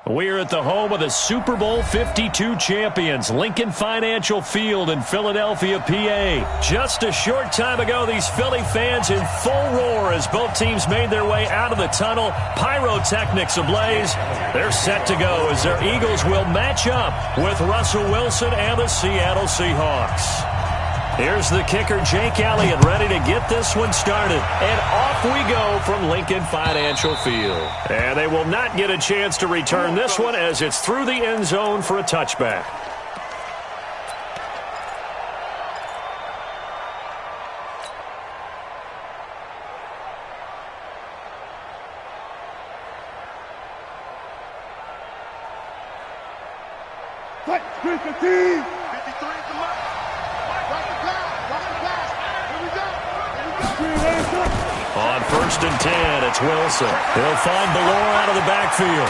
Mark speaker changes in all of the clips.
Speaker 1: We're at the home of the Super Bowl 52 champions, Lincoln Financial Field in Philadelphia, PA. Just a short time ago, these Philly fans in full roar as both teams made their way out of the tunnel. Pyrotechnics ablaze. They're set to go as their Eagles will match up with Russell Wilson and the Seattle Seahawks. Here's the kicker, Jake Elliott, ready to get this one started. And off we go from Lincoln Financial Field. And they will not get a chance to return this one as it's through the end zone for a touchback. On 1st and 10, it's Wilson. He'll find Ballore out of the backfield.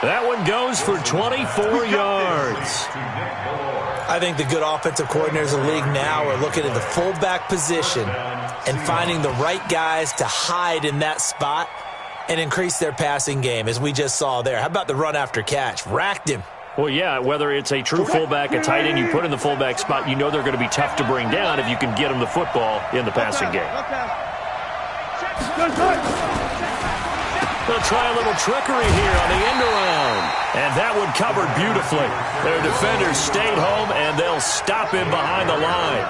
Speaker 1: That one goes for 24 yards.
Speaker 2: I think the good offensive coordinators in the league now are looking at the fullback position and finding the right guys to hide in that spot and increase their passing game, as we just saw there. How about the run after catch? Racked him.
Speaker 1: Well, yeah, whether it's a true fullback, a tight end you put in the fullback spot, you know they're going to be tough to bring down if you can get them the football in the passing game. They'll try a little trickery here on the end around. And that one covered beautifully. Their defenders stayed home, and they'll stop him behind the line.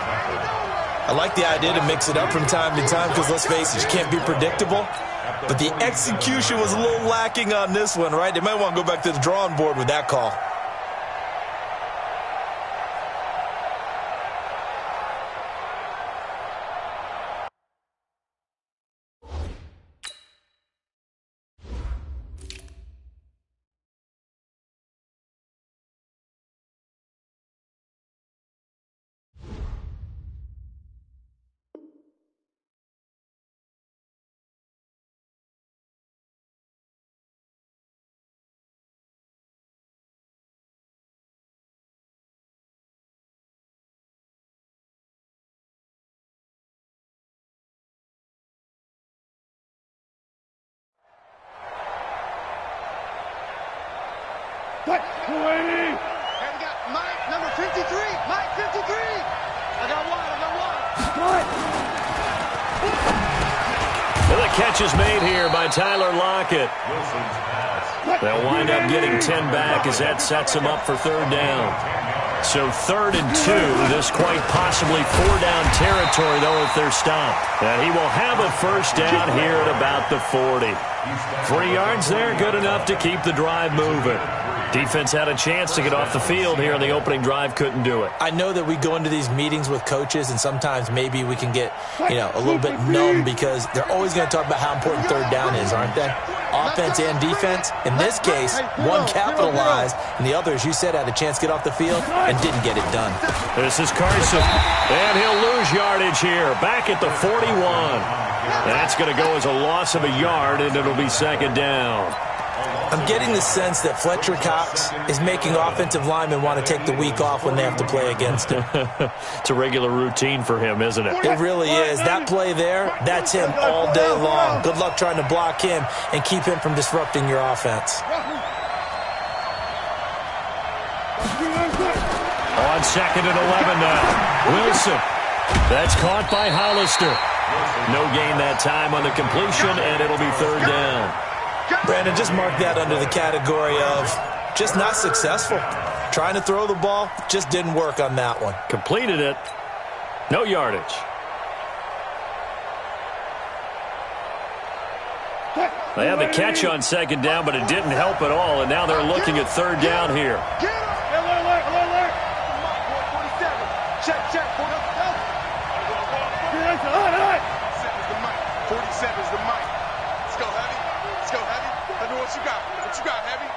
Speaker 2: I like the idea to mix it up from time to time because, let's face it, you can't be predictable. But the execution was a little lacking on this one, right? They might want to go back to the drawing board with that call.
Speaker 3: Hey, we got Mike, number 53. Mike, 53. I got one.
Speaker 1: Well, the catch is made here by Tyler Lockett. They'll wind up getting 10 back as that sets them up for 3rd down. So 3rd and 2. This quite possibly 4-down territory, though, if they're stopped. And he will have a 1st down here at about the 40. 3 yards there, good enough to keep the drive moving. Defense had a chance to get off the field here on the opening drive, couldn't do it.
Speaker 2: I know that we go into these meetings with coaches, and sometimes maybe we can get, a little bit numb because they're always going to talk about how important 3rd down is, aren't they? Offense and defense. In this case, one capitalized, and the other, as you said, had a chance to get off the field and didn't get it done.
Speaker 1: This is Carson, and he'll lose yardage here, back at the 41. That's going to go as a loss of a yard, and it'll be 2nd down.
Speaker 2: I'm getting the sense that Fletcher Cox is making offensive linemen want to take the week off when they have to play against him.
Speaker 1: It's a regular routine for him, isn't it?
Speaker 2: It really is. That play there, that's him all day long. Good luck trying to block him and keep him from disrupting your offense.
Speaker 1: On 2nd and 11 now. Wilson. That's caught by Hollister. No gain that time on the completion, and it'll be 3rd down.
Speaker 2: Brandon, just mark that under the category of just not successful. Trying to throw the ball, just didn't work on that one.
Speaker 1: Completed it. No yardage. They had the catch on 2nd down, but it didn't help at all, and now they're looking at 3rd down here.
Speaker 3: Check. 47's the mic. Let's go, Heavy. I know what you got. What you got, Heavy?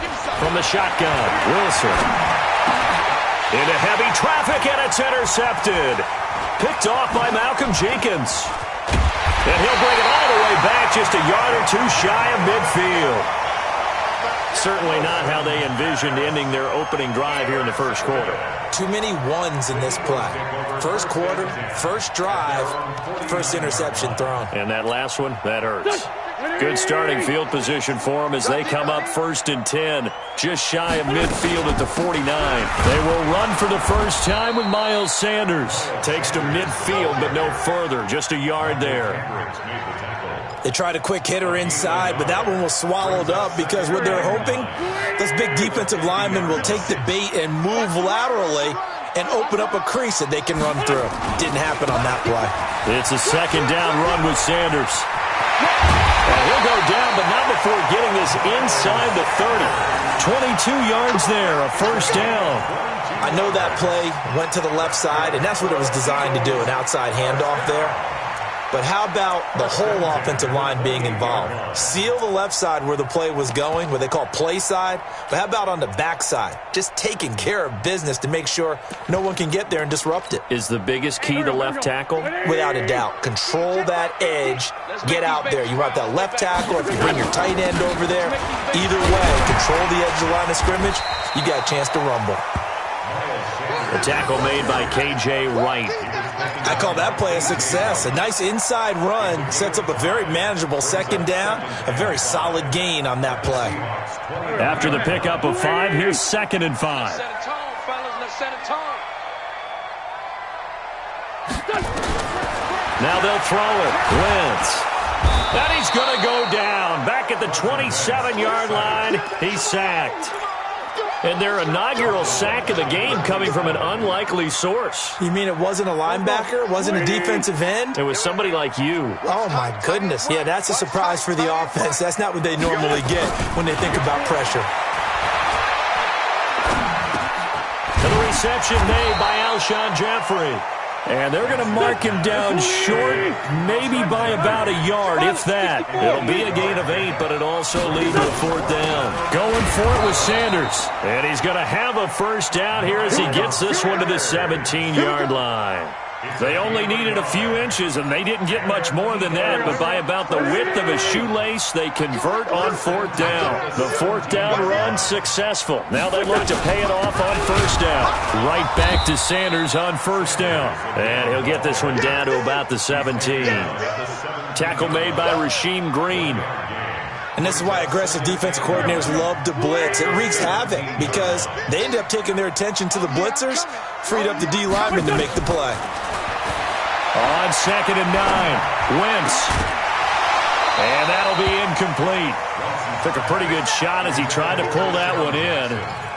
Speaker 3: Give me something.
Speaker 1: From the shotgun, Wilson. Into heavy traffic, and it's intercepted. Picked off by Malcolm Jenkins. And he'll bring it all the way back, just a yard or 2 shy of midfield. Certainly not how they envisioned ending their opening drive here in the 1st quarter.
Speaker 2: Too many ones in this play. 1st quarter, 1st drive, 1st interception thrown.
Speaker 1: And that last one, that hurts. Good starting field position for them as they come up 1st and 10, just shy of midfield at the 49. They will run for the first time with Miles Sanders. Takes to midfield, but no further, just a yard there.
Speaker 2: They tried a quick hitter inside, but that one was swallowed up because what they're hoping, this big defensive lineman will take the bait and move laterally and open up a crease that they can run through. Didn't happen on that play.
Speaker 1: It's a 2nd down run with Sanders. And he'll go down, but not before getting this inside the 30. 22 yards there, a 1st down.
Speaker 2: I know that play went to the left side, and that's what it was designed to do, an outside handoff there. But how about the whole offensive line being involved? Seal the left side where the play was going, what they call play side. But how about on the back side? Just taking care of business to make sure no one can get there and disrupt it.
Speaker 1: Is the biggest key the left tackle?
Speaker 2: Without a doubt. Control that edge. Get out there. You want that left tackle, if you bring your tight end over there. Either way, control the edge of the line of scrimmage. You got a chance to rumble.
Speaker 1: The tackle made by K.J. Wright.
Speaker 2: I call that play a success. A nice inside run sets up a very manageable 2nd down. A very solid gain on that play.
Speaker 1: After the pickup of 5, here's 2nd and 5. Now they'll throw it. Wentz. And he's going to go down. Back at the 27-yard line, he's sacked. And their inaugural sack of the game coming from an unlikely source.
Speaker 2: You mean it wasn't a linebacker? It wasn't a defensive end?
Speaker 1: It was somebody like you.
Speaker 2: Oh, my goodness. Yeah, that's a surprise for the offense. That's not what they normally get when they think about pressure.
Speaker 1: And the reception made by Alshon Jeffrey. And they're going to mark him down short, maybe by about a yard, if that. It'll be a gain of 8, but it'll also lead to a 4th down. Going for it with Sanders. And he's going to have a 1st down here as he gets this one to the 17-yard line. They only needed a few inches, and they didn't get much more than that, but by about the width of a shoelace, they convert on 4th down. The 4th down run successful. Now they look to pay it off on 1st down. Right back to Sanders on 1st down. And he'll get this one down to about the 17. Tackle made by Rasheem Green.
Speaker 2: And this is why aggressive defensive coordinators love to blitz. It wreaks havoc because they end up taking their attention to the blitzers, freed up the D lineman to make the play.
Speaker 1: On 2nd and 9, Wentz. And that'll be incomplete. Took a pretty good shot as he tried to pull that one in.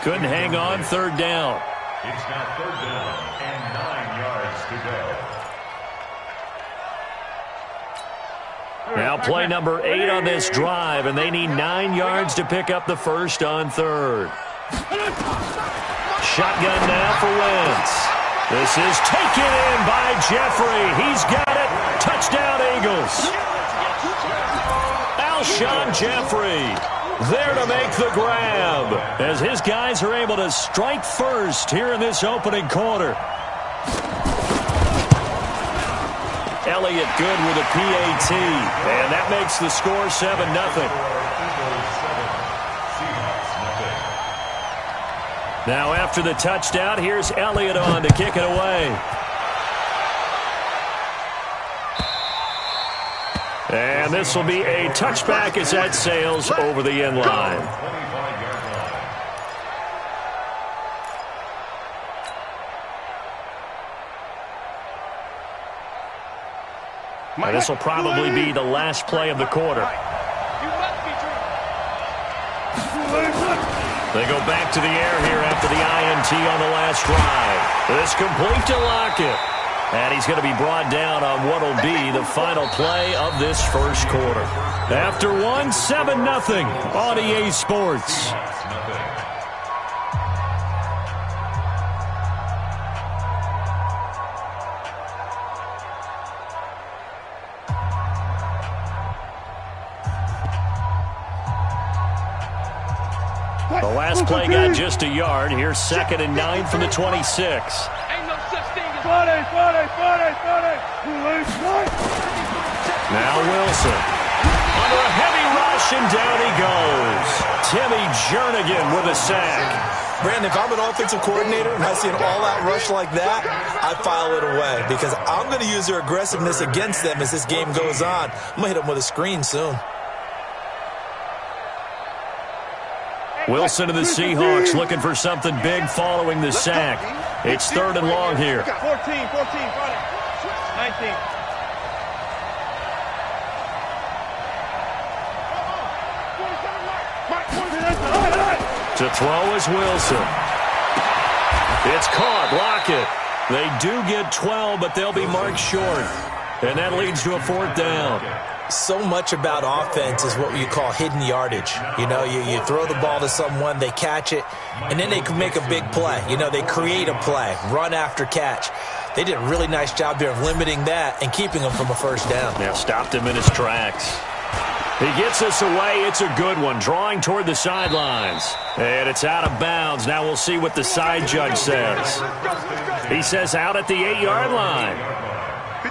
Speaker 1: Couldn't hang on, 3rd down.
Speaker 4: It's now 3rd down and 9 yards to go.
Speaker 1: Now play number 8 on this drive, and they need 9 yards to pick up the 1st on 3rd. Shotgun now for Wentz. This is taken in by Jeffrey. He's got it. Touchdown, Eagles. Alshon Jeffrey there to make the grab as his guys are able to strike first here in this opening quarter. Elliott good with a PAT, and that makes the score 7-0. Now after the touchdown, here's Elliott on to kick it away. And this will be a touchback as that sails over the end line. And this will probably be the last play of the quarter. They go back to the air here after the INT on the last drive. It's complete to Lockett. And he's going to be brought down on what will be the final play of this first quarter. After one, 7-0 on EA Sports. The last play got just a yard. Here's 2nd and 9 from the 26. Now Wilson. Under a heavy rush, and down he goes. Timmy Jernigan with a sack.
Speaker 2: Brandon, if I'm an offensive coordinator and I see an all-out rush like that, I file it away because I'm going to use their aggressiveness against them as this game goes on. I'm going to hit them with a screen soon.
Speaker 1: Wilson and the Seahawks looking for something big following the sack. It's 3rd and long here.
Speaker 3: 14, 19.
Speaker 1: To throw is Wilson. It's caught. Lockett. They do get 12, but they'll be marked short. And that leads to a 4th down.
Speaker 2: So much about offense is what you call hidden yardage. You know, you throw the ball to someone, they catch it, and then they can make a big play. You know, they create a play, run after catch. They did a really nice job here of limiting that and keeping them from a 1st down.
Speaker 1: Yeah, stopped him in his tracks. He gets us away. It's a good one, drawing toward the sidelines. And it's out of bounds. Now we'll see what the side judge says. He says out at the 8-yard line.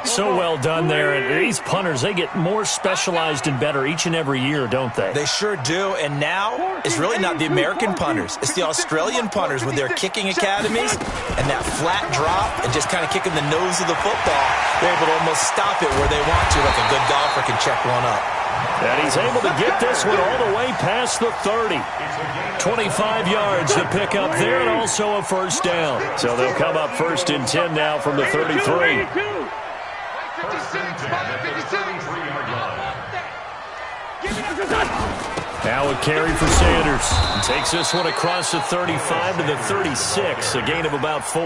Speaker 1: So well done there. And these punters, they get more specialized and better each and every year, don't they?
Speaker 2: They sure do. And now it's really not the American punters. It's the Australian punters with their kicking academies and that flat drop and just kind of kicking the nose of the football. They're able to almost stop it where they want to, like a good golfer can check one up.
Speaker 1: And he's able to get this one all the way past the 30. 25 yards to pick up there and also a 1st down. So they'll come up 1st and 10 now from the 33.
Speaker 3: 56.
Speaker 1: Now a carry for Sanders. And takes this one across the 35 to the 36, a gain of about 4.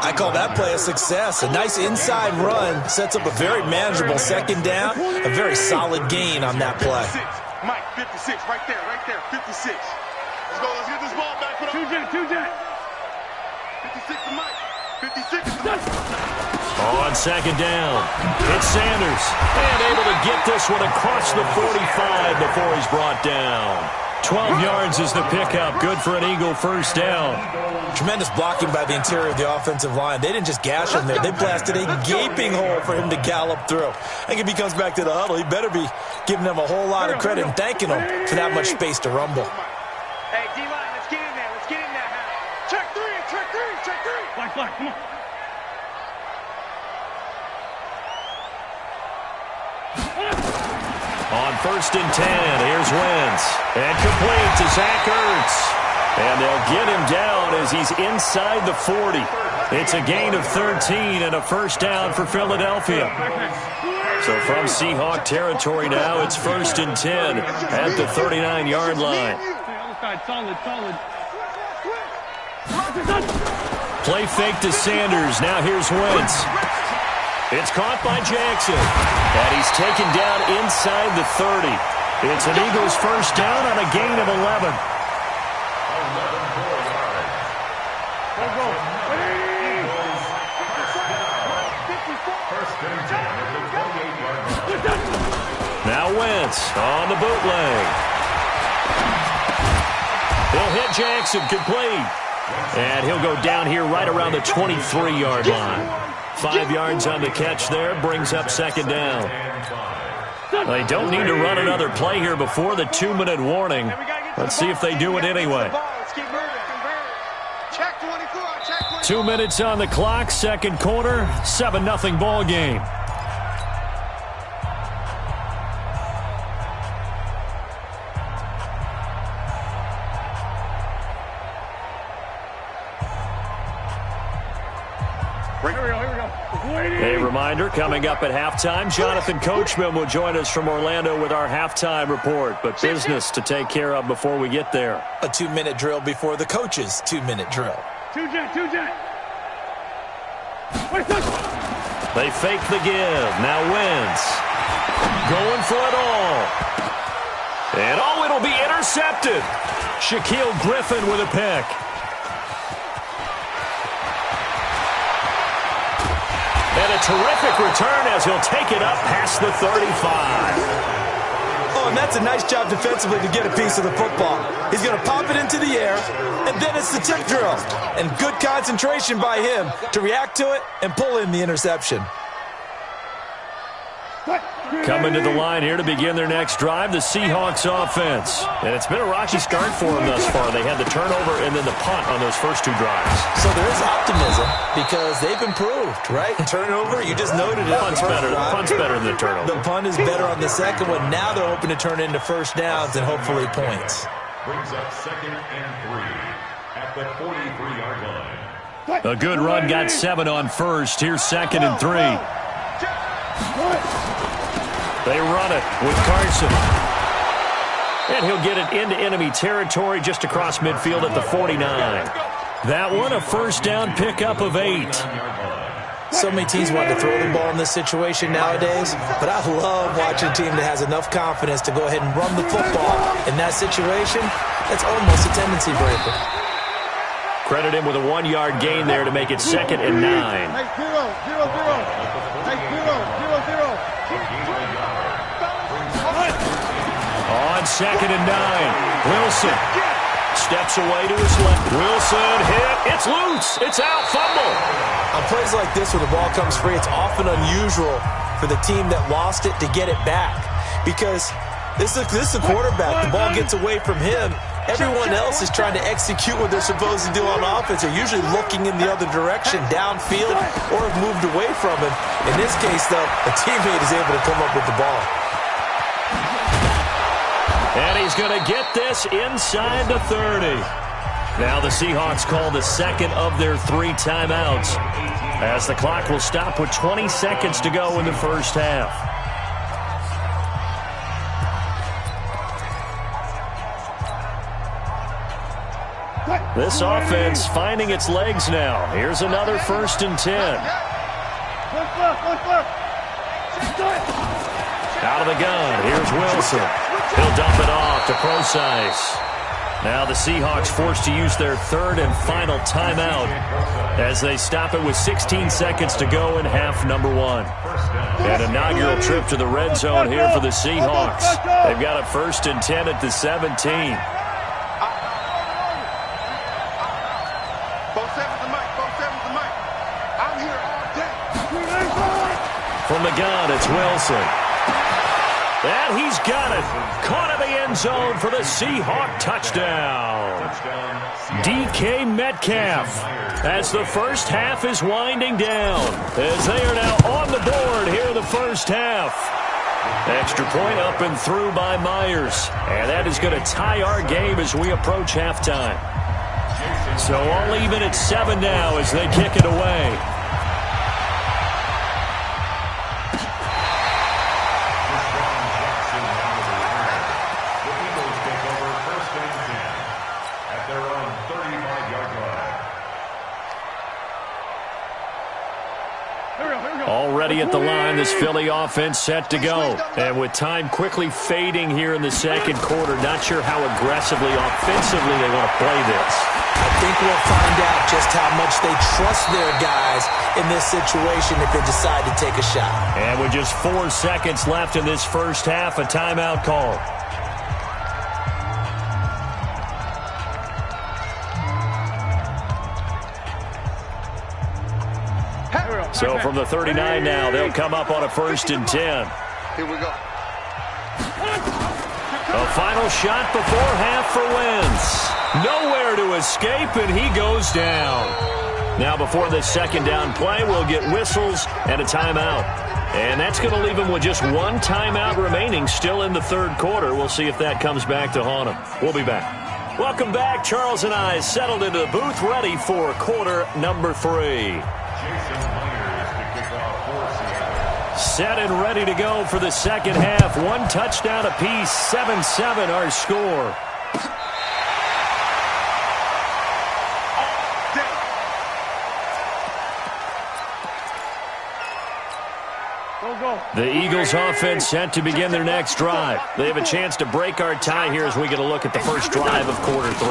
Speaker 2: I call that play a success. A nice inside run sets up a very manageable 2nd down. A very solid gain on that play.
Speaker 3: Mike, 56, right there, 56. Let's get this ball back. Put up. 2-jet. 56 to Mike. 56 to Mike.
Speaker 1: On 2nd down, it's Sanders. And able to get this one across the 45 before he's brought down. 12 yards is the pickup. Good for an Eagle 1st down.
Speaker 2: Tremendous blocking by the interior of the offensive line. They didn't just gash him there. They blasted a gaping hole for him to gallop through. I think if he comes back to the huddle, he better be giving them a whole lot of credit and thanking them for that much space to rumble.
Speaker 3: Hey, D-line, let's get in there. Check 3. Black, come on.
Speaker 1: On 1st and 10, here's Wentz. And complete to Zach Ertz. And they'll get him down as he's inside the 40. It's a gain of 13 and a 1st down for Philadelphia. So from Seahawk territory now, it's 1st and 10 at the 39-yard line.
Speaker 3: Solid.
Speaker 1: Play fake to Sanders. Now here's Wentz. It's caught by Jackson. And he's taken down inside the 30. It's an Eagles 1st down on a gain of 11. Now Wentz on the bootleg. He'll hit Jackson, complete. And he'll go down here right around the 23-yard line. 5 yards on the catch there, brings up 2nd down. They don't need to run another play here before the 2-minute warning. Let's see if they do it anyway. 2 minutes on the clock, 2nd quarter, 7-0 ball game. A reminder, coming up at halftime, Jonathan Coachman will join us from Orlando with our halftime report, but business to take care of before we get there.
Speaker 2: A 2-minute drill before the coach's 2-minute drill.
Speaker 3: 2-jet.
Speaker 1: They fake the give. Now Wentz going for it all. And it'll be intercepted. Shaquille Griffin with a pick. And a terrific return as he'll take it up past the 35.
Speaker 2: Oh, and that's a nice job defensively to get a piece of the football. He's going to pop it into the air, and then it's the tip drill. And good concentration by him to react to it and pull in the interception.
Speaker 1: Coming to the line here to begin their next drive, the Seahawks offense. And it's been a rocky start for them thus far. They had the turnover and then the punt on those first 2 drives.
Speaker 2: So there is optimism because they've improved, right? Turnover, you just noted it.
Speaker 1: Punt's better than the turnover.
Speaker 2: The punt is better on the second one. Now they're hoping to turn into 1st downs and hopefully points.
Speaker 4: brings up 2nd and 3 at the 43-yard line.
Speaker 1: A good run got 7 on first. Here's 2nd and 3. They run it with Carson. And he'll get it into enemy territory just across midfield at the 49. That one, a first down pickup of 8.
Speaker 2: So many teams want to throw the ball in this situation nowadays, but I love watching a team that has enough confidence to go ahead and run the football. In that situation, that's almost a tendency breaker.
Speaker 1: Credit him with a 1-yard gain there to make it 2nd and 9.
Speaker 3: Hey, 0, 0, 0. Hey, 0, 0, 0.
Speaker 1: On 2nd and 9, Wilson steps away to his left. Wilson hit. It's loose. It's out. Fumble.
Speaker 2: On plays like this where the ball comes free, it's often unusual for the team that lost it to get it back. Because this is the quarterback. The ball gets away from him. Everyone else is trying to execute what they're supposed to do on offense. They're usually looking in the other direction, downfield, or have moved away from him. In this case, though, a teammate is able to come up with the ball.
Speaker 1: And he's going to get this inside the 30. Now the Seahawks call the second of their 3 timeouts, as the clock will stop with 20 seconds to go in the first half. This offense finding its legs now. Here's another 1st and 10. Out of the gun, here's Wilson. He'll dump it off to Procise. Now the Seahawks forced to use their 3rd and final timeout as they stop it with 16 seconds to go in half number 1. An inaugural trip to the red zone here for the Seahawks. They've got a 1st and 10 at the 17. From the gun, it's Wilson. And he's got it. Caught in the end zone for the Seahawk touchdown. DK Metcalf, as the first half is winding down, as they are now on the board here in the first half. Extra point up and through by Myers. And that is going to tie our game as we approach halftime. So all even at 7 now as they kick it away. Already at the line, this Philly offense set to go. And with time quickly fading here in the second quarter, not sure how aggressively, offensively they want to play this.
Speaker 2: I think we'll find out just how much they trust their guys in this situation if they decide to take a shot.
Speaker 1: And with just 4 seconds left in this first half, a timeout call. So from the 39 now, they'll come up on a 1st and 10.
Speaker 3: Here we go.
Speaker 1: A final shot before half for Wentz. Nowhere to escape, and he goes down. Now before this second down play, we'll get whistles and a timeout. And that's going to leave him with just 1 timeout remaining still in the 3rd quarter. We'll see if that comes back to haunt him. We'll be back. Welcome back. Charles and I settled into the booth ready for quarter number 3. Set and ready to go for the second half. 1 touchdown apiece, 7-7 our score. The Eagles offense set to begin their next drive. They have a chance to break our tie here as we get a look at the first drive of quarter 3.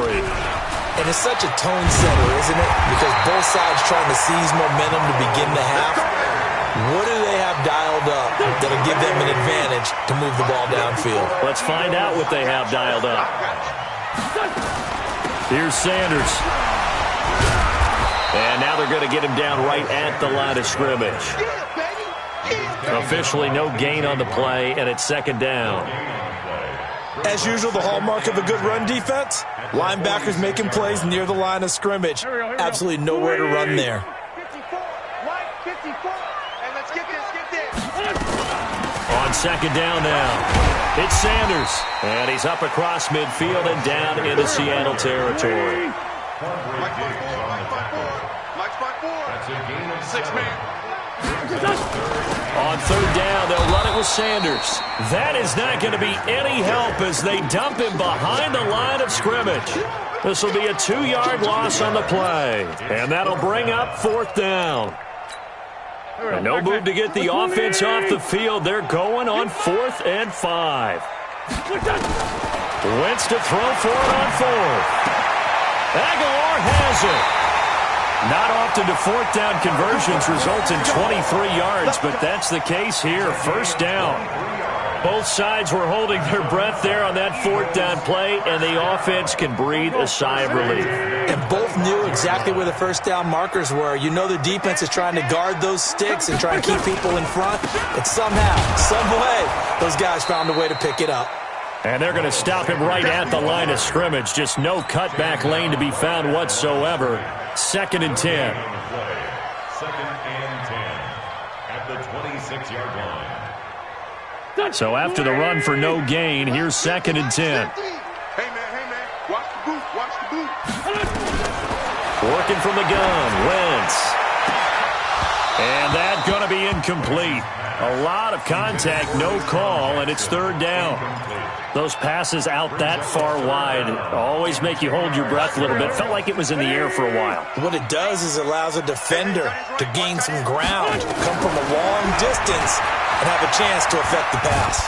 Speaker 2: And it's such a tone setter, isn't it? Because both sides trying to seize momentum to begin the half. What do they have dialed up that'll give them an advantage to move the ball downfield?
Speaker 1: Let's find out what they have dialed up. Here's Sanders. And now they're going to get him down right at the line of scrimmage. Officially no gain on the play, and it's second down.
Speaker 2: As usual, the hallmark of a good run defense, linebackers making plays near the line of scrimmage. Absolutely nowhere to run there.
Speaker 1: On on second down now. It's Sanders, and he's up across midfield and down into Seattle territory.
Speaker 3: That's a gain of 6 man.
Speaker 1: On third down, they'll run it with Sanders. That is not going to be any help as they dump him behind the line of scrimmage. This will be a 2-yard loss on the play, and that'll bring up fourth down. And no move to get the offense off the field. They're going on 4th and 5. Wentz to throw for it on 4th. Aguilar has it. Not often do fourth down conversions result in 23 yards, but that's the case here. First down. Both sides were holding their breath there on that fourth down play, and the offense can breathe a sigh of relief.
Speaker 2: And both knew exactly where the first down markers were. You know the defense is trying to guard those sticks and try and keep people in front. But somehow, some way, those guys found a way to pick it up.
Speaker 1: And they're going to stop him right at the line of scrimmage. Just no cutback lane to be found whatsoever. 2nd and 10.
Speaker 4: Second and 10 at the 26-yard line.
Speaker 1: So after the run for no gain, here's 2nd and 10.
Speaker 3: Hey, man, watch the boot, watch the boot.
Speaker 1: Working from the gun, Wentz. And that's going to be incomplete. A lot of contact, no call, and it's third down. Those passes out that far wide always make you hold your breath a little bit. Felt like it was in the air for a while.
Speaker 2: What it does is it allows a defender to gain some ground, come from a long distance, and have a chance to affect the pass.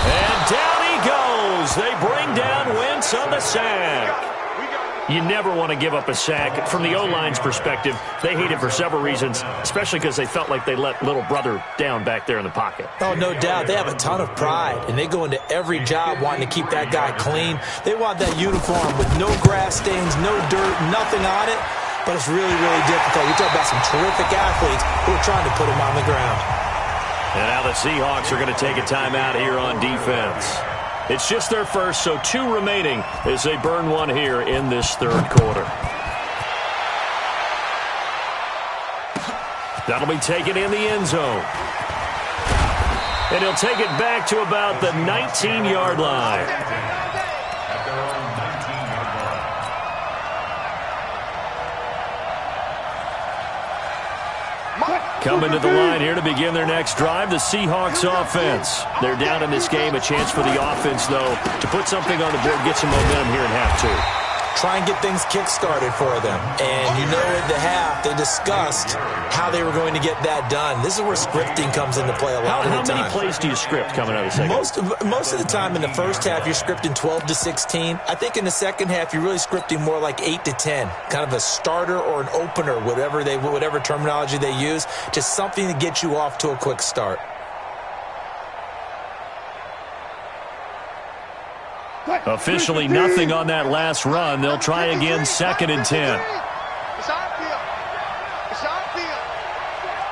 Speaker 1: And down he goes. They bring down Wentz on the sack. You never want to give up a sack. From the O-line's perspective, they hate it for several reasons, especially because they felt like they let little brother down back there in the pocket.
Speaker 2: Oh, no doubt. They have a ton of pride, and they go into every job wanting to keep that guy clean. They want that uniform with no grass stains, no dirt, nothing on it, but it's really, really difficult. We talk about some terrific athletes who are trying to put him on the ground.
Speaker 1: And now the Seahawks are going to take a timeout here on defense. It's just their first, so 2 remaining as they burn one here in this third quarter. That'll be taken in the end zone. And he'll take it back to about the 19-yard line.
Speaker 4: At their own 19-yard line.
Speaker 1: Coming to the line here to begin their next drive, the Seahawks offense. They're down in this game. A chance for the offense, though, to put something on the board, get some momentum here in half 2.
Speaker 2: Try and get things kick-started for them. And you know at the half, they discussed how they were going to get that done. This is where scripting comes into play a lot of the time.
Speaker 1: How many plays do you script coming out of the second?
Speaker 2: Most of the time in the first half, you're scripting 12 to 16. I think in the second half, you're really scripting more like 8 to 10. Kind of a starter or an opener, whatever terminology they use. Just something to get you off to a quick start.
Speaker 1: Officially nothing on that last run. They'll try again, 2nd and 10.
Speaker 3: It's our field. It's our field.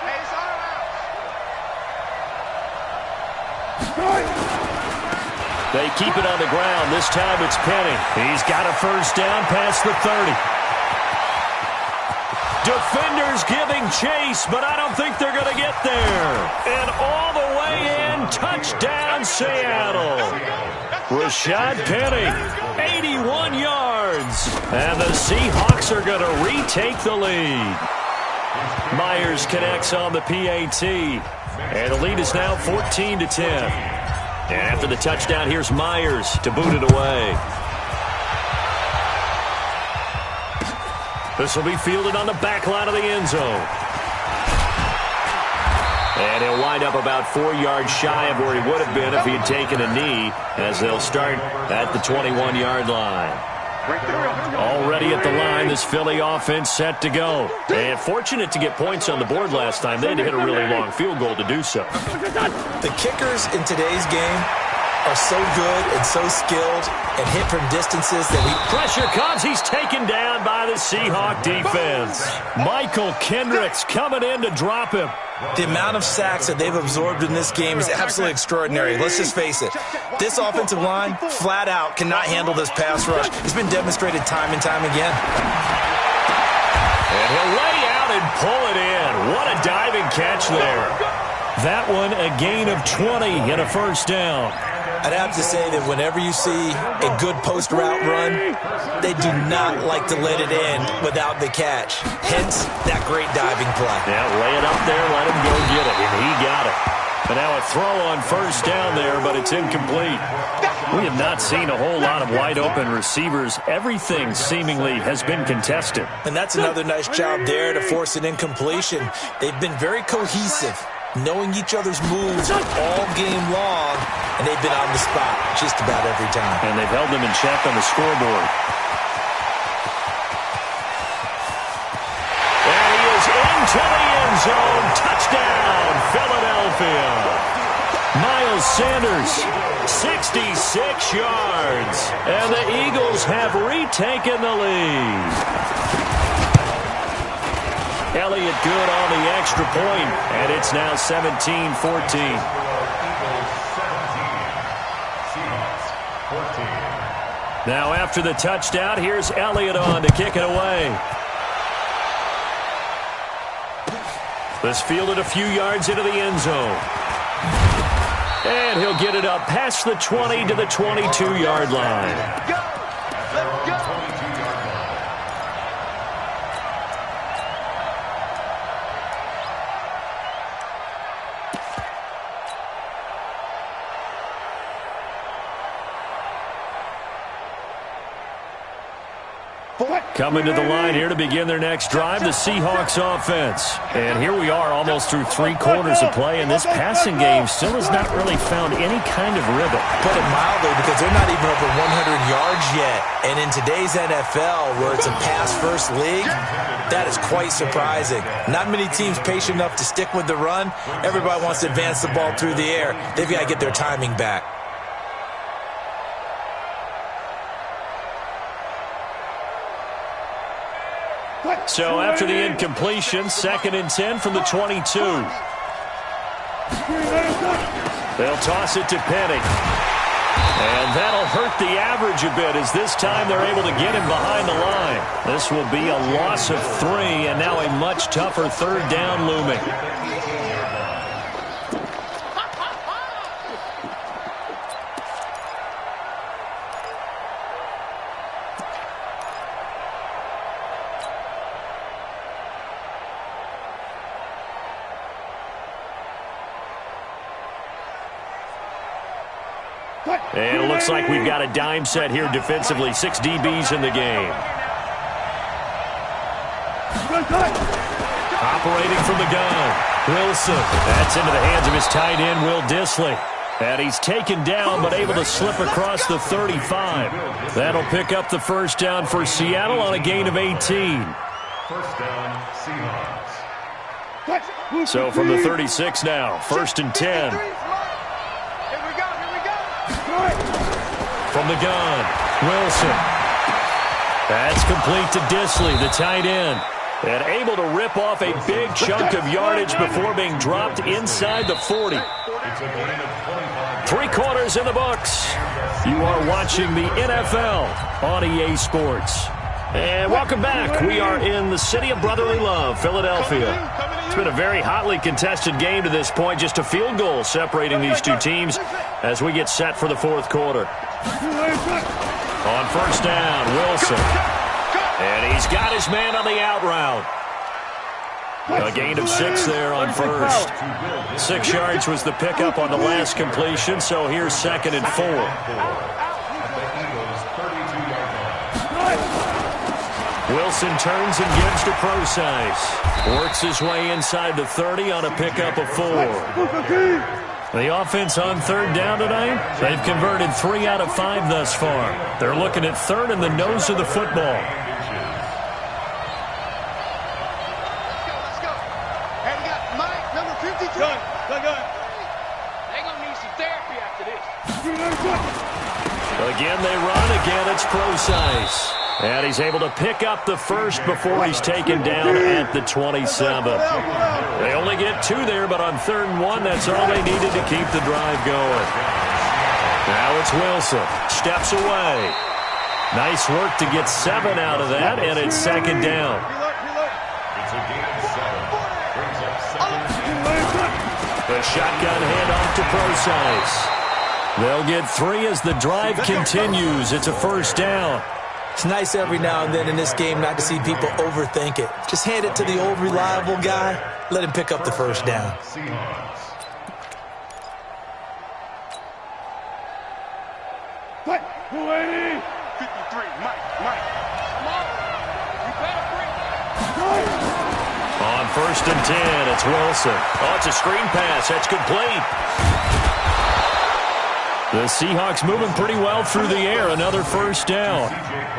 Speaker 3: Hey, it's our house.
Speaker 1: They keep it on the ground. This time it's Penny. He's got a first down past the 30. Defenders giving chase, but I don't think they're going to get there. And all the way in, touchdown Seattle. Rashad Penny, 81 yards. And the Seahawks are going to retake the lead. Myers connects on the PAT. And the lead is now 14 to 10. And after the touchdown, here's Myers to boot it away. This will be fielded on the back line of the end zone. And he'll wind up about 4 yards shy of where he would have been if he had taken a knee, as they'll start at the 21-yard line. Already at the line, this Philly offense set to go. And fortunate to get points on the board last time. They had to hit a really long field goal to do so.
Speaker 2: The kickers in today's game are so good and so skilled and hit from distances that
Speaker 1: Pressure comes. He's taken down by the Seahawk defense. Michael Kendricks coming in to drop him.
Speaker 2: The amount of sacks that they've absorbed in this game is absolutely extraordinary. Let's just face it. This offensive line, flat out, cannot handle this pass rush. It's been demonstrated time and time again.
Speaker 1: And he'll lay out and pull it in. What a diving catch there. That one a gain of 20 and a first down.
Speaker 2: I'd have to say that whenever you see a good post route run, they do not like to let it in without the catch. Hence, that great diving play.
Speaker 1: Yeah, lay it up there, let him go get it, and he got it. But now a throw on first down there, but it's incomplete. We have not seen a whole lot of wide-open receivers. Everything seemingly has been contested.
Speaker 2: And that's another nice job there to force an incompletion. They've been very cohesive, knowing each other's moves all game long, and they've been on the spot just about every time.
Speaker 1: And they've held them in check on the scoreboard. And he is into the end zone. Touchdown, Philadelphia. Miles Sanders, 66 yards. And the Eagles have retaken the lead. Elliott good on the extra point, and it's now 17-14. Now after the touchdown, here's Elliott on to kick it away. This fielded a few yards into the end zone. And he'll get it up past the 20 to the 22-yard line.
Speaker 3: Let's go.
Speaker 1: Coming to the line here to begin their next drive, the Seahawks offense. And here we are almost through 3 quarters of play, and this passing game still has not really found any kind of rhythm.
Speaker 2: Put it mildly, because they're not even over 100 yards yet. And in today's NFL, where it's a pass-first league, that is quite surprising. Not many teams patient enough to stick with the run. Everybody wants to advance the ball through the air. They've got to get their timing back.
Speaker 1: So after the incompletion, 2nd and 10 from the 22. They'll toss it to Penny. And that'll hurt the average a bit, as this time they're able to get him behind the line. This will be a loss of 3, and now a much tougher 3rd down looming. And it looks like we've got a dime set here defensively. 6 DBs in the game. Operating from the gun. Wilson. That's into the hands of his tight end, Will Dissly. And he's taken down, but able to slip across the 35. That'll pick up the first down for Seattle on a gain of 18.
Speaker 4: First down, Seahawks.
Speaker 1: So from the 36 now, 1st and 10. From the gun, Wilson. That's complete to Dissly, the tight end. And able to rip off a big chunk of yardage before being dropped inside the 40. 3 quarters in the books. You are watching the NFL on EA Sports. And welcome back. We are in the city of brotherly love, Philadelphia. It's been a very hotly contested game to this point. Just a field goal separating these 2 teams as we get set for the 4th quarter. On first down, Wilson. And he's got his man on the out route. A gain of 6 there on first. 6 yards was the pickup on the last completion, so here's 2nd and 4. Wilson turns and gives to Procise. Works his way inside the 30 on a pickup of 4. The offense on 3rd down tonight, they've converted 3 out of 5 thus far. They're looking at 3rd in the nose of the football.
Speaker 3: Let's go. Hey, we got Mike, number 52. Gun. They're going to need some therapy after this.
Speaker 1: Again, they run. Again, it's Procise. And he's able to pick up the first before he's taken down at the 27. They only get 2 there, but on 3rd and 1, that's all they needed to keep the drive going. Now it's Wilson. Steps away. Nice work to get 7 out of that, and it's 2nd down.
Speaker 4: It's a gain of 7. Brings up 2nd.
Speaker 1: The shotgun handoff to Procise. They'll get 3 as the drive continues. It's a first down.
Speaker 2: It's nice every now and then in this game not to see people overthink it. Just hand it to the old reliable guy. Let him pick up the first down.
Speaker 3: What? 280. 53. Mike. Come on. You better bring.
Speaker 1: On 1st and 10, it's Wilson. Oh, it's a screen pass. That's complete. The Seahawks moving pretty well through the air. Another first down.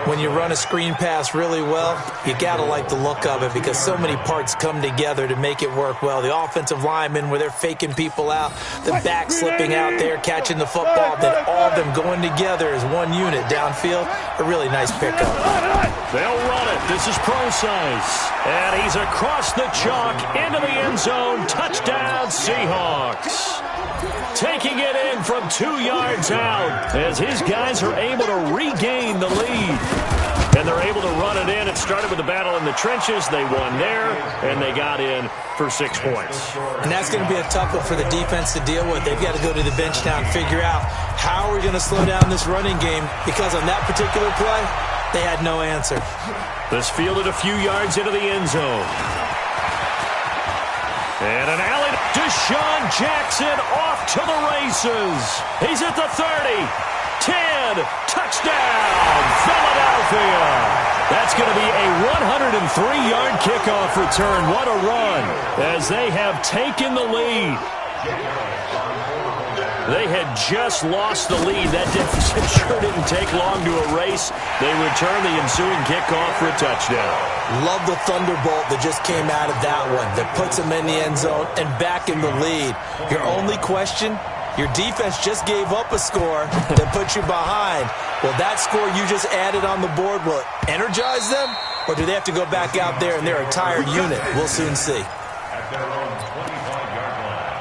Speaker 2: When you run a screen pass really well, you got to like the look of it because so many parts come together to make it work well. The offensive linemen, where they're faking people out, the back slipping out there, catching the football, then all of them going together as one unit downfield. A really nice pickup.
Speaker 1: They'll run it. This is Procise. And he's across the chalk into the end zone. Touchdown, Seahawks. Taking it in from 2 yards out as his guys are able to regain the lead. And they're able to run it in. It started with a battle in the trenches. They won there, and they got in for 6 points.
Speaker 2: And that's going to be a tough one for the defense to deal with. They've got to go to the bench now and figure out how are we going to slow down this running game, because on that particular play, they had no answer.
Speaker 1: This fielded a few yards into the end zone. And an alley. Deshaun Jackson off to the races. He's at the 30. 10. Touchdown, Philadelphia. That's going to be a 103-yard kickoff return. What a run as they have taken the lead. They had just lost the lead. That sure didn't take long to erase. They return the ensuing kickoff for a touchdown.
Speaker 2: Love the thunderbolt that just came out of that one, that puts them in the end zone and back in the lead. Your only question, your defense just gave up a score that put you behind. Well, that score you just added on the board, will it energize them? Or do they have to go back out there and they're a tired unit? We'll soon see.
Speaker 4: At their own 25-yard line.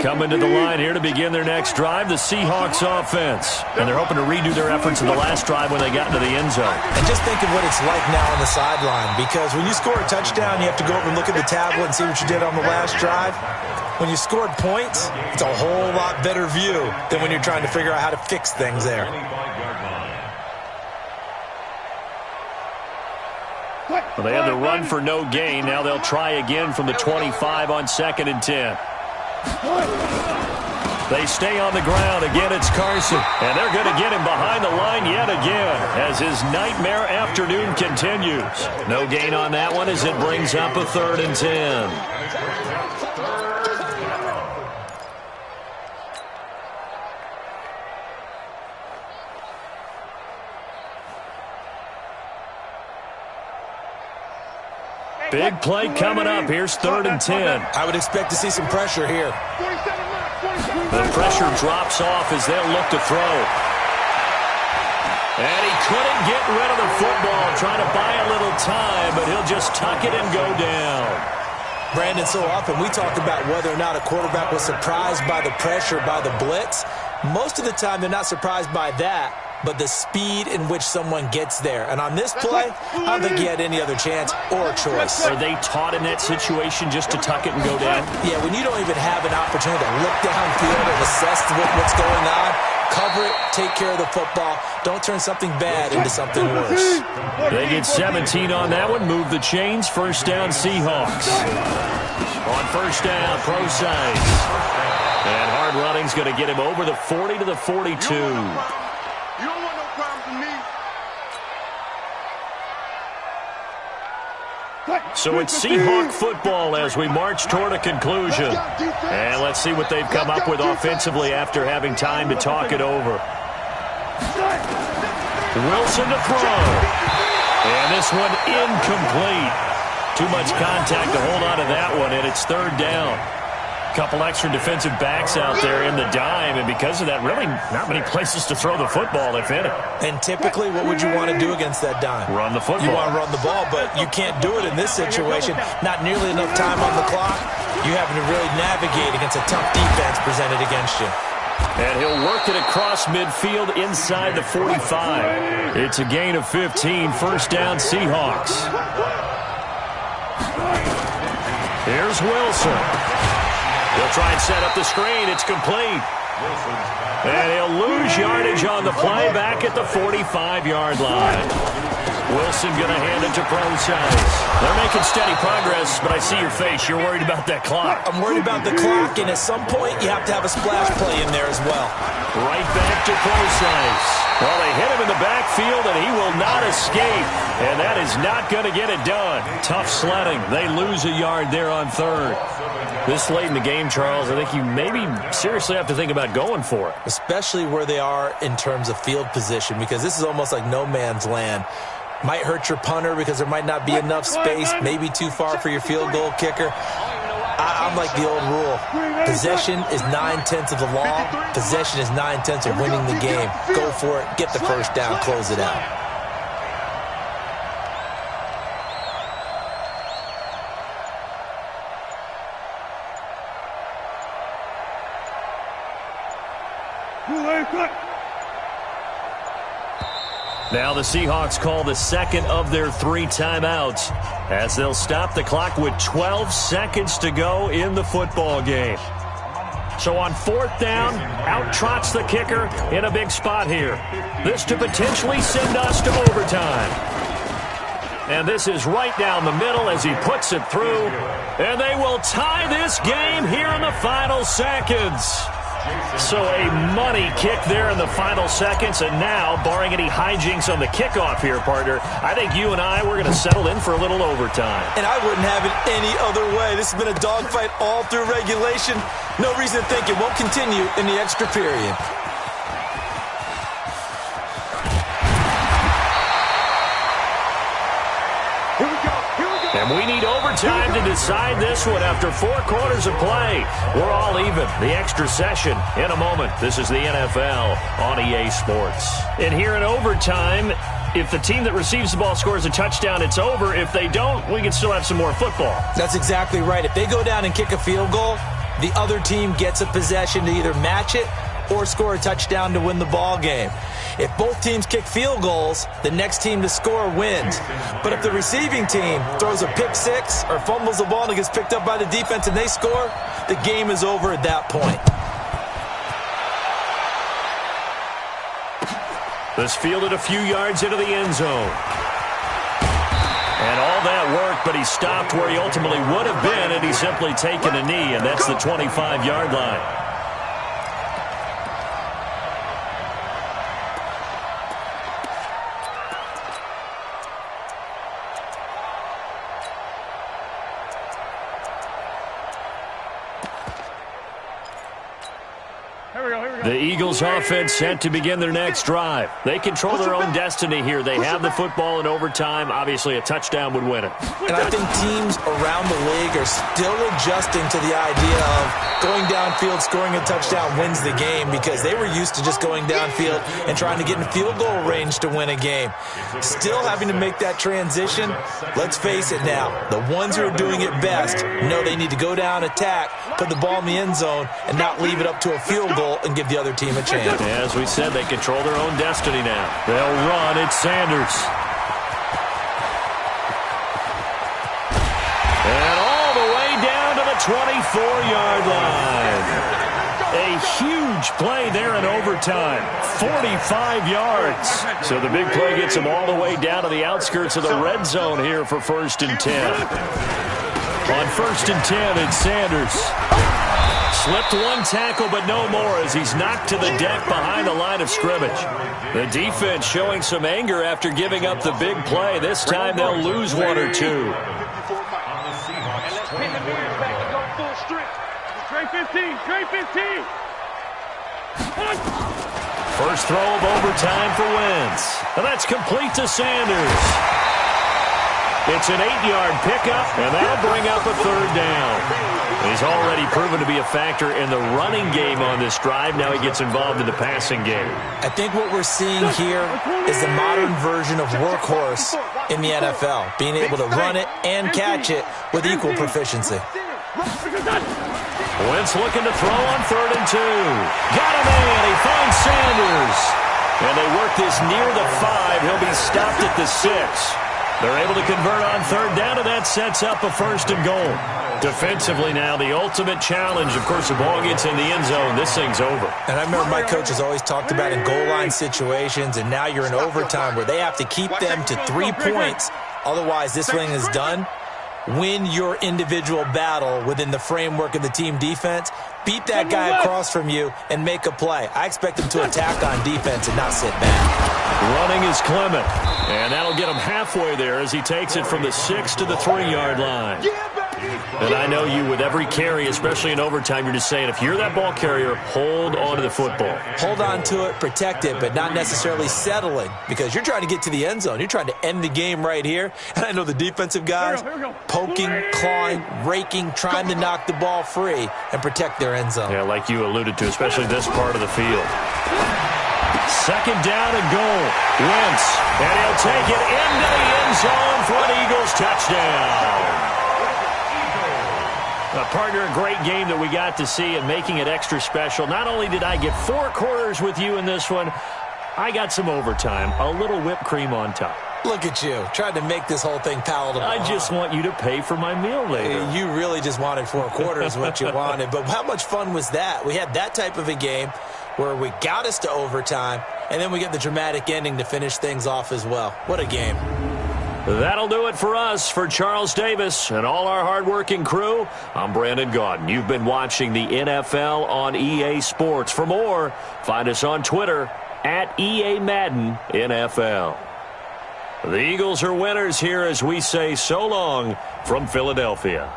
Speaker 1: Coming to the line here to begin their next drive, the Seahawks offense. And they're hoping to redo their efforts in the last drive when they got into the end zone.
Speaker 2: And just think of what it's like now on the sideline, because when you score a touchdown, you have to go over and look at the tablet and see what you did on the last drive. When you scored points, it's a whole lot better view than when you're trying to figure out how to fix things there.
Speaker 4: 25-yard line.
Speaker 1: Well, they had the run for no gain. Now they'll try again from the 25 on 2nd and 10. They stay on the ground. Again, it's Carson. And they're going to get him behind the line yet again as his nightmare afternoon continues. No gain on that one as it brings up a 3rd and 10. Big play coming up. Here's 3rd and 10.
Speaker 2: I would expect to see some pressure here.
Speaker 1: The pressure drops off as they'll look to throw. And he couldn't get rid of the football, trying to buy a little time, but he'll just tuck it and go down.
Speaker 2: Brandon, so often we talk about whether or not a quarterback was surprised by the pressure, by the blitz. Most of the time, they're not surprised by that, but the speed in which someone gets there. And on this play, I don't think he had any other chance or choice.
Speaker 1: Are they taught in that situation just to tuck it and go down?
Speaker 2: Yeah, when you don't even have an opportunity to look downfield and assess what's going on, cover it, take care of the football. Don't turn something bad into something worse.
Speaker 1: They get 17 on that one. Move the chains. First down, Seahawks. On first down, Procise. And hard running's going to get him over the 40 to the 42.
Speaker 3: You don't want no problems with me.
Speaker 1: So it's Seahawk football as we march toward a conclusion. And let's see what they've come up with offensively after having time to talk it over. Wilson to throw. And this one incomplete. Too much contact to hold on to that one, and it's 3rd down. Couple extra defensive backs out there in the dime, and because of that, really not many places to throw the football, if any.
Speaker 2: And typically, what would you want to do against that dime?
Speaker 1: Run the football.
Speaker 2: You want to run the ball, but you can't do it in this situation. Not nearly enough time on the clock. You having to really navigate against a tough defense presented against you.
Speaker 1: And he'll work it across midfield inside the 45. It's a gain of 15, first down Seahawks. Here's Wilson. He'll try and set up the screen. It's complete. And he'll lose yardage on the play back at the 45-yard line. Wilson going to hand it to Procise. They're making steady progress, but I see your face. You're worried about that clock.
Speaker 2: I'm worried about the clock, and at some point, you have to have a splash play in there as well.
Speaker 1: Right back to Procise. Well, they hit him in the backfield, and he will not escape. And that is not going to get it done. Tough sledding. They lose a yard there on third. This late in the game, Charles, I think you maybe seriously have to think about going for it.
Speaker 2: Especially where they are in terms of field position, because this is almost like no man's land. Might hurt your punter because there might not be enough space, maybe too far for your field goal kicker. I'm like the old rule. Possession is 9/10 of the law. Possession is 9/10 of winning the game. Go for it. Get the first down. Close it out.
Speaker 1: Now the Seahawks call the second of their 3 timeouts as they'll stop the clock with 12 seconds to go in the football game. So on 4th down, out trots the kicker in a big spot here. This to potentially send us to overtime. And this is right down the middle as he puts it through. And they will tie this game here in the final seconds. So a money kick there in the final seconds, and now, barring any hijinks on the kickoff here, partner, I think you and I, we're going to settle in for a little overtime.
Speaker 2: And I wouldn't have it any other way. This has been a dogfight all through regulation. No reason to think it won't continue in the extra period.
Speaker 1: And we need overtime to decide this one after 4 quarters of play. We're all even. The extra session in a moment. This is the NFL on EA Sports. And here in overtime, if the team that receives the ball scores a touchdown, it's over. If they don't, we can still have some more football.
Speaker 2: That's exactly right. If they go down and kick a field goal, the other team gets a possession to either match it or score a touchdown to win the ball game. If both teams kick field goals, the next team to score wins. But if the receiving team throws a pick six or fumbles the ball and it gets picked up by the defense and they score, the game is over at that point.
Speaker 1: This fielded a few yards into the end zone. And all that work, but he stopped where he ultimately would have been, and he's simply taken a knee, and that's the 25-yard line. The Eagles offense set to begin their next drive. They control their own destiny here. They have the football in overtime. Obviously, a touchdown would win it.
Speaker 2: And I think teams around the league are still adjusting to the idea of going downfield, scoring a touchdown wins the game, because they were used to just going downfield and trying to get in field goal range to win a game. Still having to make that transition. Let's face it now. The ones who are doing it best know they need to go down, attack, put the ball in the end zone, and not leave it up to a field goal and give the other team a chance.
Speaker 1: As we said, they control their own destiny now. They'll run. It's Sanders. And all the way down to the 24-yard line. A huge play there in overtime. 45 yards. So the big play gets them all the way down to the outskirts of the red zone here for 1st and 10. On 1st and 10, it's Sanders. Slipped one tackle, but no more as he's knocked to the deck behind the line of scrimmage. The defense showing some anger after giving up the big play. This time they'll lose 1 or 2.
Speaker 3: Straight 15, straight 15.
Speaker 1: First throw of overtime for Wentz. And that's complete to Sanders. It's an 8-yard pickup, and that'll bring up a 3rd down. He's already proven to be a factor in the running game on this drive. Now he gets involved in the passing game.
Speaker 2: I think what we're seeing here is the modern version of workhorse in the NFL, being able to run it and catch it with equal proficiency.
Speaker 1: Wentz looking to throw on 3rd and 2. Got a man. He finds Sanders. And they work this near the 5. He'll be stopped at the 6. They're able to convert on 3rd down, and that sets up a 1st and goal. Defensively now, the ultimate challenge. Of course, the ball gets in the end zone. This thing's over.
Speaker 2: And I remember my coach has always talked about in goal line situations, and now you're in overtime where they have to keep them to 3 points. Otherwise, this thing is done. Win your individual battle within the framework of the team defense. Beat that guy across from you and make a play. I expect him to attack on defense and not sit back.
Speaker 1: Running is Clement. And that'll get him halfway there as he takes it from the 6 to the 3-yard line. And I know you, with every carry, especially in overtime, you're just saying, if you're that ball carrier, hold on to the football.
Speaker 2: Hold on to it, protect it, but not necessarily settling, because you're trying to get to the end zone. You're trying to end the game right here. And I know the defensive guys poking, clawing, raking, trying to knock the ball free and protect their end zone.
Speaker 1: Yeah, like you alluded to, especially this part of the field. 2nd down and goal. Wentz, and he'll take it into the end zone for an Eagles touchdown. Partner, a great game that we got to see and making it extra special. Not only did I get 4 quarters with you in this one, I got some overtime, a little whipped cream on top.
Speaker 2: Look at you, trying to make this whole thing palatable.
Speaker 1: I just want you to pay for my meal later.
Speaker 2: You really just wanted 4 quarters, what you wanted. But how much fun was that? We had that type of a game where we got us to overtime, and then we get the dramatic ending to finish things off as well. What a game.
Speaker 1: That'll do it for us. For Charles Davis and all our hardworking crew, I'm Brandon Gaudin. You've been watching the NFL on EA Sports. For more, find us on Twitter at EA Madden NFL. The Eagles are winners here as we say so long from Philadelphia.